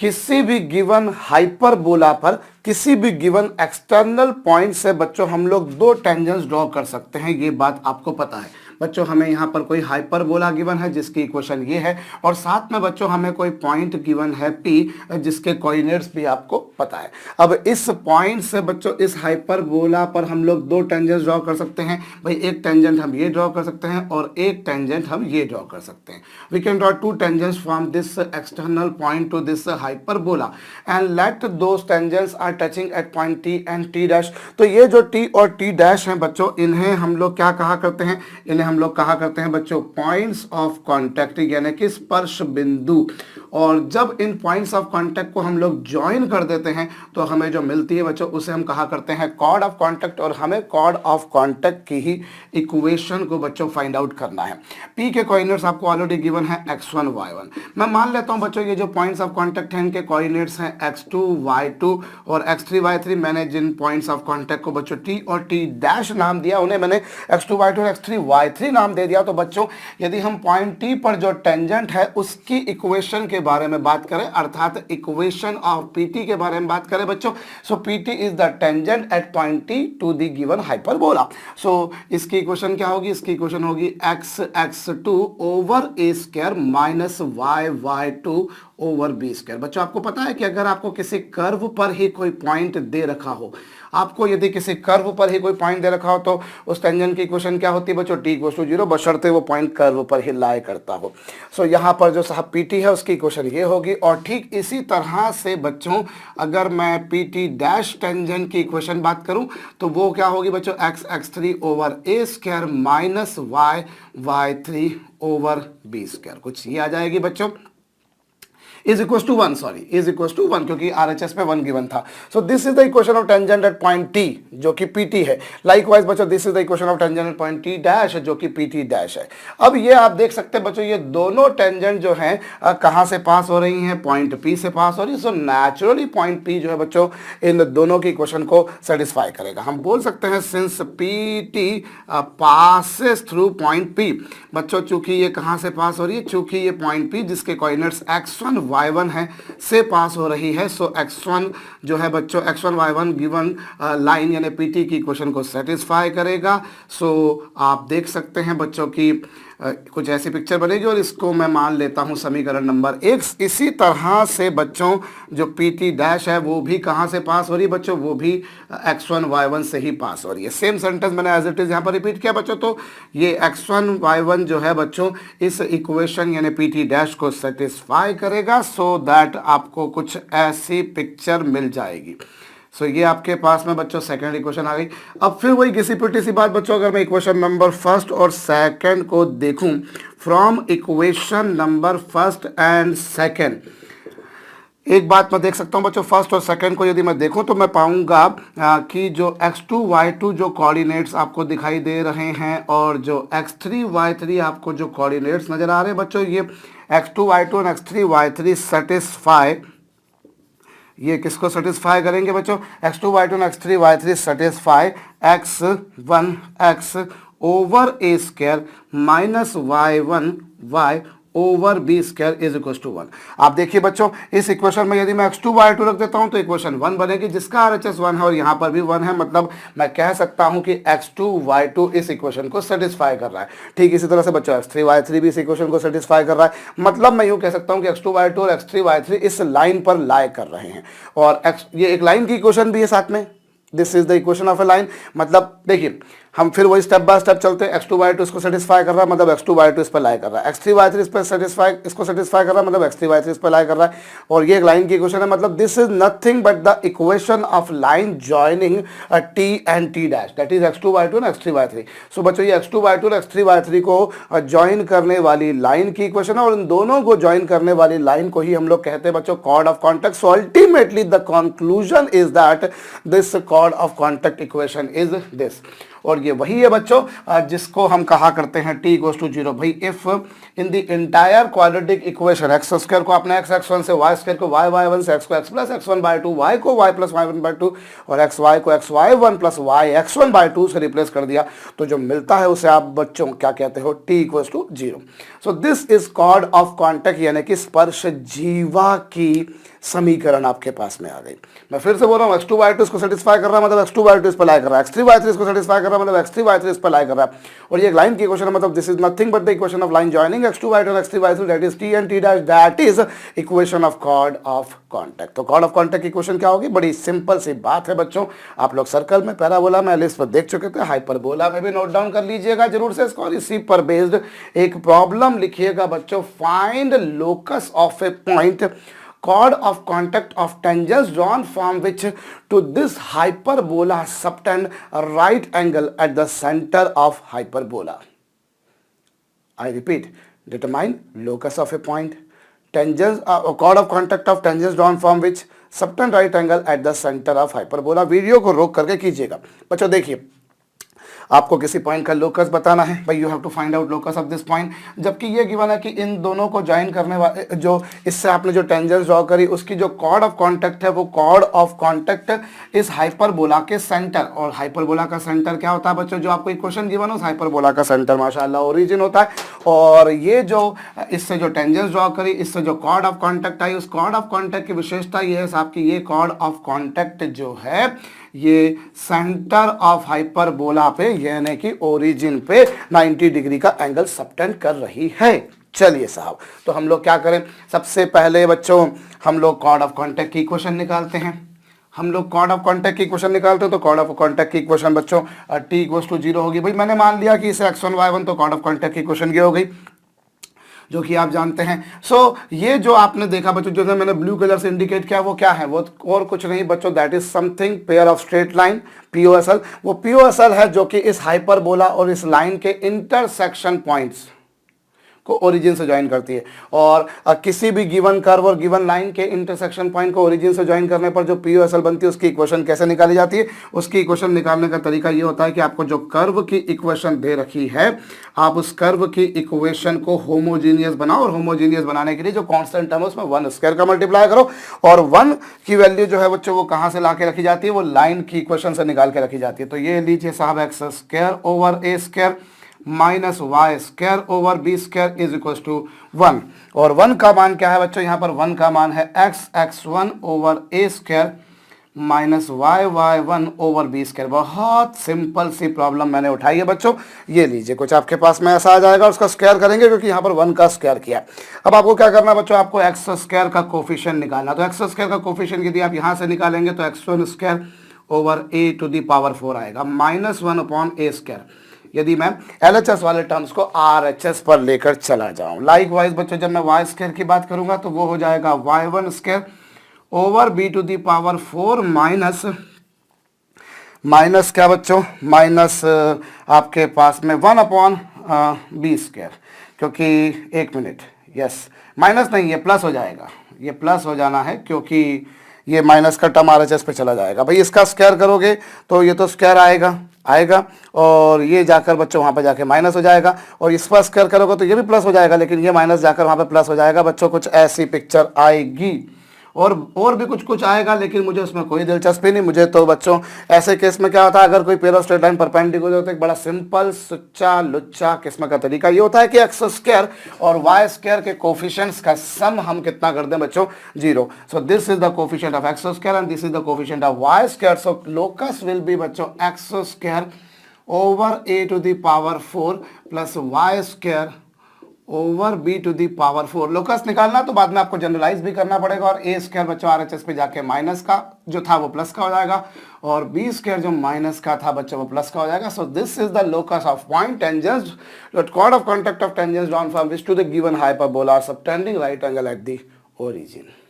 किसी भी given hyperbola पर किसी भी गिवन एक्सटर्नल पॉइंट से बच्चों हम लोग दो टेंजेंट्स ड्रॉ कर सकते हैं, ये बात आपको पता है। बच्चों हमें यहाँ पर कोई हाइपरबोला गिवन है जिसकी इक्वेशन ये है, और साथ में बच्चों हमें कोई पॉइंट गिवन है P जिसके कोऑर्डिनेट्स भी आपको पता है। अब इस पॉइंट से बच्चों इस हाइपरबोला पर हम लोग दो टेंजेंट्स ड्रॉ कर सकते हैं। भाई एक टेंजेंट हम ये ड्रॉ कर सकते हैं और एक टेंजेंट हम ये ड्रॉ कर सकते हैं। We can draw two tangents from this external point to this hyperbola and let those tangents are touching at point T and T dash. तो ये जो T और T डैश हैं बच्चों, इन्हें हम लोग क्या कहा करते हैं? इन्हें हम लोग कहा करते हैं बच्चों पॉइंट्स ऑफ कांटेक्ट, यानी कि स्पर्श बिंदु। और जब इन पॉइंट्स ऑफ कांटेक्ट को हम लोग ज्वाइन कर देते हैं तो हमें जो मिलती है बच्चों उसे हम कहा करते हैं कॉर्ड ऑफ कांटेक्ट, और हमें कॉर्ड ऑफ कांटेक्ट की ही इक्वेशन को बच्चों फाइंड आउट करना है। P के कोऑर्डिनेट्स आपको ऑलरेडी गिवन है x1 y1। मैं मान लेता हूं बच्चों ये जो पॉइंट्स ऑफ कांटेक्ट हैं इनके कोऑर्डिनेट्स हैं x2 y2 और x3 y3। मैंने जिन पॉइंट्स ऑफ कांटेक्ट को बच्चों T और T डैश नाम दिया उन्हें मैंने x2 y2 और x3 y3 नाम दे दिया। तो बच्चों यदि हम पॉइंट T पर जो टेंजेंट है उसकी इक्वेशन के बारे में बात करें, अर्थात इक्वेशन ऑफ PT के बारे में बात करें बच्चों, so PT is the tangent at point T to the given hyperbola. So इसकी इक्वेशन क्या होगी? इसकी इक्वेशन होगी x(x2) over a square minus y(y2) over b square. बच्चों आपको पता है कि अगर आपको किसी कर्व पर ही कोई पॉइंट दे रखा हो, आपको यदि किसी कर्व पर ही कोई पॉइंट दे रखा हो तो उस टेंजेंट की इक्वेशन क्या होती है बच्चों? T इक्वल्स टू 0, बशर्ते वो पॉइंट कर्व पर ही लाई करता हो। सो यहाँ पर जो साहब PT है उसकी इक्वेशन ये होगी। और ठीक इसी तरह से बच्चों अगर मैं PT डैश टेंजेंट की इक्वेशन बात करूं तो वो क्या होगी बच्चों? x(x3) over a square minus y(y3) over b square. कुछ ये आ जाएगी बच्चों, is equal to 1, sorry is equal to 1, क्योंकि RHS में 1 गिवन था। So this is the equation of tangent at point T जो कि PT है। लाइकवाइज बच्चों this is the equation of tangent at point T dash जो कि PT dash है। अब ये आप देख सकते हैं बच्चों ये दोनों टेंजेंट जो हैं कहां से पास हो रही हैं? पॉइंट P से पास हो रही है। सो नेचुरली पॉइंट P जो है बच्चों इन दोनों की इक्वेशन को सेटिस्फाई करेगा। हम बोल सकते हैं since PT passes through point P। बच्चों चूंकि ये कहां से पास हो रही है? चूंकि ये पॉइंट P जिसके कोऑर्डिनेट्स x1 y1 है से पास हो रही है। सो x1 जो है बच्चों x1 y1 गिवन लाइन यानी PT की इक्वेशन को सेटिस्फाई करेगा। सो आप देख सकते हैं बच्चों की कुछ ऐसी पिक्चर बनेगी और इसको मैं मान लेता हूं समीकरण नंबर 1। इसी तरह से बच्चों जो PT डैश है वो भी कहां से पास हो रही है बच्चों? वो भी x1 y1 से ही पास हो रही है। सेम सेंटेंस मैंने एज इट इज यहां पर रिपीट किया बच्चों। तो ये x1 y1 जो है बच्चों इस इक्वेशन यानी PT डैश को सेटिस्फाई करेगा, सो दैट आपको कुछ ऐसी पिक्चर मिल जाएगी। सो ये आपके पास में बच्चों सेकंड इक्वेशन आ गई। अब फिर वही घिसी पिटी सी बात बच्चों, अगर मैं इक्वेशन नंबर फर्स्ट और सेकंड को देखूं, from equation number first and second एक बात मैं देख सकता हूं बच्चों, फर्स्ट और सेकंड को यदि मैं देखूं तो मैं पाऊंगा कि जो x2 y2 जो कोऑर्डिनेट्स आपको दिखाई दे रहे हैं और जो x3 y3 आपको जो कोऑर्डिनेट्स नजर आ रहे हैं बच्चों, ये x2 y2 और x3 y3 सेटिस्फाई, ये किसको सेटिस्फाई करेंगे बच्चों? x2 y2 और x3 y3 satisfy x1 x over a square minus y1 y over b square is equal to 1। आप देखिए बच्चों इस इक्वेशन में यदि मैं x2 y2 रख देता हूं तो इक्वेशन 1 बनेगी जिसका RHS 1 है और यहां पर भी 1 है। मतलब मैं कह सकता हूं कि x2 y2 इस इक्वेशन को सेटिस्फाई कर रहा है। ठीक इसी तरह से बच्चों x3 y3 भी इस इक्वेशन को सेटिस्फाई कर रहा है। मतलब मैं यूं कह सकता हूं कि x2 y2 और x3 y3 इस लाइन पर लाई कर रहे हैं और ये एक लाइन की इक्वेशन भी है साथ में। This is the equation of A line. मतलब देखिए हम फिर वही स्टेप बाय स्टेप चलते हैं। x2 y2 इसको सेटिस्फाई कर रहा है, मतलब x2 y2 इस पर लाई कर रहा है। x3 y3 इस पर इसको सेटिस्फाई कर रहा है, मतलब x3 y3 इस पर लाई कर रहा है। और ये एक लाइन की इक्वेशन है। मतलब this is nothing but the equation of line joining T and T dash, that is x2 y2 and x3 y3। सो बच्चों ये x2 y2 और x3 y3 को ज्वाइन करने वाली लाइन की इक्वेशन है और इन दोनों को ज्वाइन करने वाली लाइन को ही हम लोग कहते हैं बच्चों chord of contact. So ultimately the conclusion is that this chord of contact equation is this. और ये वही है बच्चों जिसको हम कहा करते हैं T इक्वल्स टू 0। भाई if in the entire quadratic equation x square को आपने x(x1) से y स्क्वायर को y(y1) से x को x प्लस x1/2 y को y प्लस y1/2 और xy को xy1 प्लस yx1/2 से रिप्लेस कर दिया तो जो मिलता है उसे आप बच्चों क्या कहते हो? T equals to 0। So this is chord of contact यानी कि स्पर्श जीवा की समीकरण आपके पास में आ गई। मैं फिर से बोल रहा हूँ, x2/2 इसको सेटिस्फाई कर रहा है मतलब x2/2 इस पर लाई कर रहा है, x3/3 इसको सेटिस्फाई कर रहा है मतलब x3/3 इस पर लाई कर रहा है। और ये एक लाइन की इक्वेशन है, मतलब this is nothing but the equation of line joining x2/2 and x3/3 that is t and t dash, that is equation of chord of contact. तो कॉर्ड ऑफ कॉन्टैक्ट की इक्वेशन क्या होगी? बड़ी simple सी बात है बच्चों, आप लोग सर्कल में, पैराबोला में, एलिप्स पर देख चुके थे, हाइपरबोला में भी नोट डाउन कर लीजिएगा जरूर से इसको। और इसी पर बेस्ड एक प्रॉब्लम लिखिएगा बच्चों, find locus of A point chord of contact of tangents drawn from which to this hyperbola subtend a right angle at the center of hyperbola. I repeat, determine locus of a point, tangents chord of contact of tangents drawn from which subtend right angle at the center of hyperbola। Video को रोक करके कीजिएगा बच्चों। देखिए, आपको किसी point का locus बताना है भाई, you have to find out locus of this point. जबकि ये गिवन है कि इन दोनों को ज्वाइन करने वाले, जो इससे आपने जो टेंजेंस ड्रॉ करी उसकी जो कॉर्ड ऑफ कॉन्टैक्ट है वो कॉर्ड ऑफ कॉन्टैक्ट इस हाइपरबोला के सेंटर। और हाइपरबोला का सेंटर क्या होता है बच्चों? जो आपको इक्वेशन गिवन हो, हाइपरबोला का सेंटर माशाल्लाह ओरिजिन होता है। और ये जो इससे जो टेंजेंस ड्रॉ करी, इससे जो कॉर्ड ऑफ कॉन्टैक्ट आई, उस कॉर्ड ऑफ कॉन्टैक्ट की विशेषता ये है साहब कि ये कॉर्ड ऑफ कॉन्टैक्ट जो है ये सेंटर ऑफ हाइपरबोला पे यानी कि ओरिजिन पे 90 डिग्री का एंगल सबटेंड कर रही है। चलिए साहब, तो हम लोग क्या करें? सबसे पहले बच्चों हम लोग कॉर्ड ऑफ कॉन्टैक्ट की इक्वेशन निकालते हैं। हम लोग कॉर्ड ऑफ कॉन्टैक्ट की इक्वेशन निकालते हैं, तो कॉर्ड ऑफ कॉन्टैक्ट की इक्वेशन बच्चों t = 0 होगी। भाई मैंने मान लिया कि इसे x1 y1, तो कॉर्ड ऑफ कॉन्टैक्ट की इक्वेशन ये हो गई जो कि आप जानते हैं। सो ये जो आपने देखा बच्चों, जो मैंने ब्लू कलर से इंडिकेट किया, वो क्या है? वो और कुछ नहीं बच्चों, that is something pair of straight line, POSL। वो POSL है जो कि इस हाइपरबोला और इस लाइन के इंटरसेक्शन पॉइंट्स को ओरिजिन से ज्वाइन करती है। और किसी भी गिवन कर्व और गिवन लाइन के इंटरसेक्शन पॉइंट को ओरिजिन से ज्वाइन करने पर जो POSL बनती है उसकी इक्वेशन कैसे निकाली जाती है? उसकी इक्वेशन निकालने का तरीका ये होता है कि आपको जो कर्व की इक्वेशन दे रखी है, आप उस कर्व की इक्वेशन को होमोजीनियस बनाओ। और होमोजीनियस बनाने के लिए जो कांस्टेंट टर्म है उसमें 1 स्क्वायर का मल्टीप्लाई करो। और 1 की वैल्यू जो है बच्चों वो कहाँ से ला के रखी जाती है? वो लाइन की इक्वेशन से निकाल के रखी जाती है। तो ये लीजिए साहब, x² / a² minus y² / b² is equal to 1। और 1 का मान क्या है बच्चों? यहाँ पर 1 का मान है x(x1) / a² minus y(y1) / b²। बहुत सिंपल सी प्रॉब्लम मैंने उठाई है बच्चों। ये लीजिए, कुछ आपके पास में ऐसा आ जाएगा, उसका स्क्वायर करेंगे क्योंकि यहाँ पर 1 का स्क्वायर किया है। अब आपको क्या करना है बच्चों? आपको x² का कोफिशिएंट निकालना। तो x² का कोफिशिएंट यदि आप यहाँ से निकालेंगे तो x1² / a⁴ आएगा, -1/a²। यदि मैं LHS वाले टर्म्स को RHS पर लेकर चला जाऊं, लाइक वाइज बच्चों जब मैं y² की बात करूंगा तो वो हो जाएगा y1² / b⁴ माइनस क्या बच्चों? माइनस आपके पास में 1/b²। क्योंकि एक मिनट, यस, माइनस नहीं, ये प्लस हो जाएगा, ये प्लस हो जाना है क्योंकि ये माइनस का टर्म RHS पे चला जाएगा। भाई इसका स्क्वायर करोगे तो ये तो स्क्वायर आएगा और ये जाकर बच्चों वहाँ पे जाके माइनस हो जाएगा। और इस पर स्क्वायर करोगे तो ये भी प्लस हो जाएगा, लेकिन ये माइनस जाकर वहाँ पे प्लस हो जाएगा। बच्चों कुछ ऐसी पिक्चर आएगी और भी कुछ आएगा, लेकिन मुझे उसमें कोई दिलचस्पी नहीं। मुझे तो बच्चों ऐसे केस में क्या होता है, अगर कोई pair of straight line perpendicular होता है, एक बड़ा सिंपल सुच्चा लुच्चा किस्म का तरीका ये होता है कि x² और y² के कोफिशिएंट्स का सम हम कितना कर दें बच्चों? 0। So this is the coefficient of x² and this is the coefficient of y²। So locus will be बच्चों x² / a⁴ plus y² / b⁴। Locus निकालना तो बाद में आपको जनरलाइज भी करना पड़ेगा। और a² बच्चों RHS पे जाके माइनस का जो था वो प्लस का हो जाएगा, और b² जो माइनस का था बच्चों वो प्लस का हो जाएगा। So this is the locus of point tangents chord of contact of tangents drawn from which to the given hyperbola subtending right angle at the origin.